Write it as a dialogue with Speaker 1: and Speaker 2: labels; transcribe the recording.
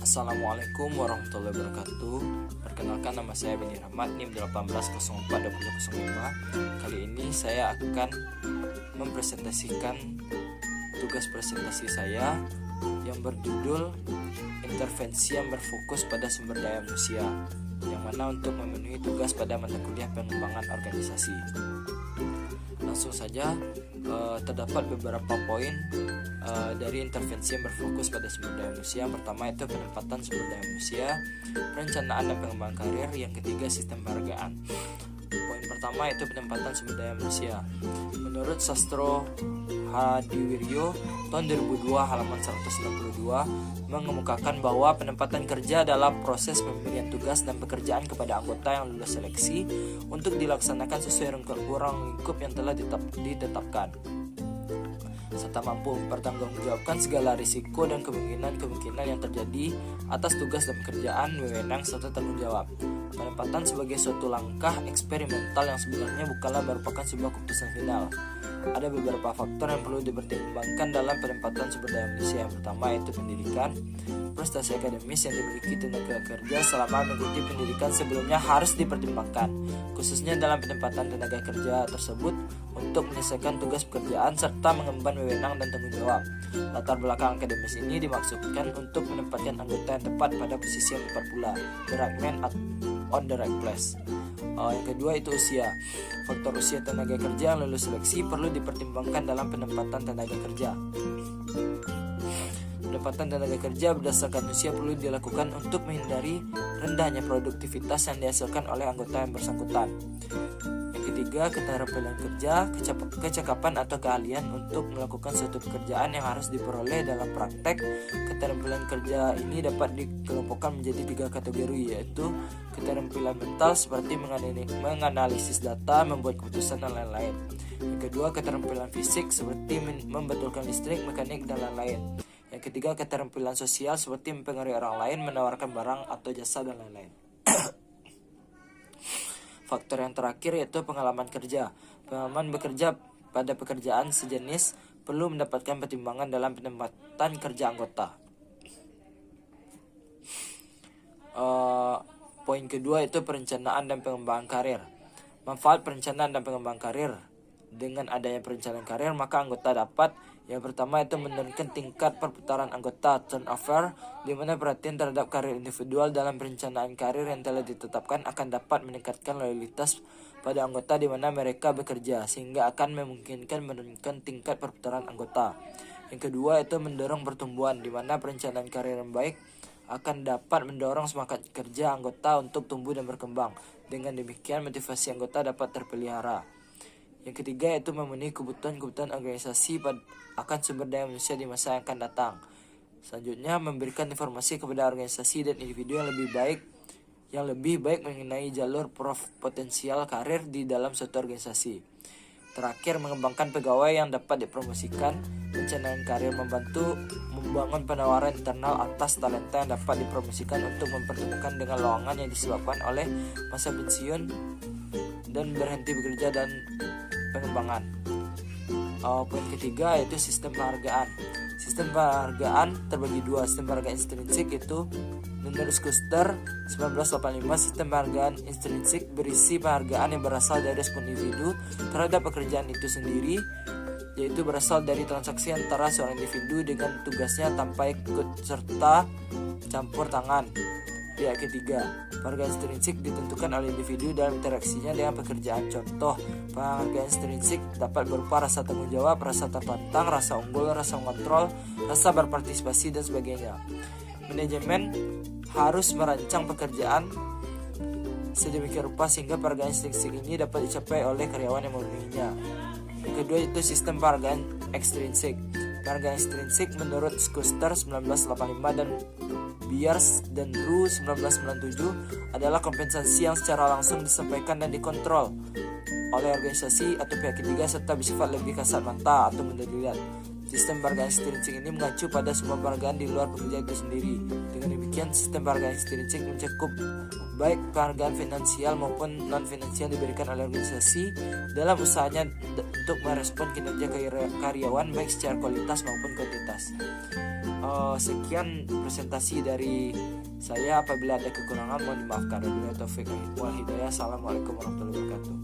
Speaker 1: Assalamualaikum warahmatullahi wabarakatuh. Perkenalkan, nama saya Beni Rahmat, NIM 18042005. Kali ini saya akan mempresentasikan tugas presentasi saya yang berjudul Intervensi yang berfokus pada sumber daya manusia, yang mana untuk memenuhi tugas pada mata kuliah pengembangan organisasi. Langsung saja, terdapat beberapa poin dari intervensi yang berfokus pada sumber daya manusia. Yang pertama itu penempatan sumber daya manusia, perencanaan dan pengembangan karir. Yang ketiga, sistem penghargaan. Poin pertama itu penempatan sumber daya manusia. Menurut Sastro Hadiwiryo tahun 2002 halaman 162 mengemukakan bahwa penempatan kerja adalah proses pemberian tugas dan pekerjaan kepada anggota yang lulus seleksi untuk dilaksanakan sesuai ruang lingkup yang telah ditetapkan, serta mampu mempertanggungjawabkan segala risiko dan kemungkinan yang terjadi atas tugas dan pekerjaan, wewenang, serta tanggung jawab. Penempatan sebagai suatu langkah eksperimental yang sebenarnya bukanlah merupakan sebuah keputusan final. Ada beberapa faktor yang perlu dipertimbangkan dalam penempatan sumber daya manusia. Yang pertama yaitu pendidikan. Prestasi akademis yang dimiliki tenaga kerja selama mengikuti pendidikan sebelumnya harus dipertimbangkan, khususnya dalam penempatan tenaga kerja tersebut untuk menyelesaikan tugas pekerjaan serta mengemban wewenang dan tanggung jawab. Latar belakang akademis ini dimaksudkan untuk menempatkan anggota yang tepat pada posisi yang tepat pula, the right man on the right place. Yang kedua itu usia. Faktor usia tenaga kerja yang lulus seleksi perlu dipertimbangkan dalam penempatan tenaga kerja. Penempatan tenaga kerja berdasarkan usia perlu dilakukan untuk menghindari rendahnya produktivitas yang dihasilkan oleh anggota yang bersangkutan. Yang ketiga, keterampilan kerja, kecakapan atau keahlian untuk melakukan suatu pekerjaan yang harus diperoleh dalam praktek. Keterampilan kerja ini dapat dikelompokkan menjadi 3 kategori, yaitu keterampilan mental seperti menganalisis data, membuat keputusan, dan lain-lain. Yang kedua, keterampilan fisik seperti membetulkan listrik, mekanik, dan lain-lain. Yang ketiga, keterampilan sosial seperti mempengaruhi orang lain, menawarkan barang atau jasa, dan lain-lain. Faktor yang terakhir yaitu pengalaman kerja. Pengalaman bekerja pada pekerjaan sejenis perlu mendapatkan pertimbangan dalam penempatan kerja anggota. Poin kedua itu perencanaan dan pengembangan karir. Manfaat perencanaan dan pengembangan karir. Dengan adanya perencanaan karir, maka anggota dapat, yang pertama itu menurunkan tingkat perputaran anggota turnover, di mana perhatian terhadap karir individual dalam perencanaan karir yang telah ditetapkan akan dapat meningkatkan loyalitas pada anggota di mana mereka bekerja, sehingga akan memungkinkan menurunkan tingkat perputaran anggota. Yang kedua itu mendorong pertumbuhan, di mana perencanaan karir yang baik akan dapat mendorong semangat kerja anggota untuk tumbuh dan berkembang. Dengan demikian motivasi anggota dapat terpelihara. Yang ketiga yaitu memenuhi kebutuhan organisasi akan sumber daya manusia di masa yang akan datang. Selanjutnya, memberikan informasi kepada organisasi dan individu yang lebih baik mengenai jalur potensial karir di dalam suatu organisasi. Terakhir, mengembangkan pegawai yang dapat dipromosikan. Perencanaan karir membantu membangun penawaran internal atas talenta yang dapat dipromosikan untuk mempertemukan dengan lowongan yang disebabkan oleh masa pensiun dan berhenti bekerja dan pengembangan. Poin ketiga yaitu sistem penghargaan. Sistem penghargaan terbagi dua. Sistem penghargaan intrinsik itu menurut Schuster 1985, sistem penghargaan intrinsik berisi penghargaan yang berasal dari respon individu terhadap pekerjaan itu sendiri, yaitu berasal dari transaksi antara seorang individu dengan tugasnya tanpa ikut serta campur tangan pihak ketiga. Penghargaan intrinsik ditentukan oleh individu dalam interaksinya dengan pekerjaan. Contoh, penghargaan intrinsik dapat berupa rasa tanggung jawab, rasa tertantang, rasa unggul, rasa mengontrol, rasa berpartisipasi, dan sebagainya. Manajemen harus merancang pekerjaan sedemikian rupa sehingga penghargaan intrinsik ini dapat dicapai oleh karyawan yang memenuhinya. Yang kedua itu sistem penghargaan ekstrinsik. Penghargaan ekstrinsik menurut Schuster 1985 dan Beers dan Drew 1997 adalah kompensasi yang secara langsung disampaikan dan dikontrol oleh organisasi atau pihak ketiga serta bersifat lebih kasat mata atau mudah dilihat. Sistem penghargaan ekstrinsik ini mengacu pada semua penghargaan di luar pekerjaan itu sendiri. Dengan demikian, sistem penghargaan ekstrinsik mencakup baik penghargaan finansial maupun non-finansial diberikan oleh organisasi dalam usahanya untuk merespon kinerja karyawan baik secara kualitas maupun kuantitas. Sekian presentasi dari saya. Apabila ada kekurangan mohon dimaafkan. Wabillahi taufiq wal hidayah. Assalamualaikum warahmatullahi wabarakatuh.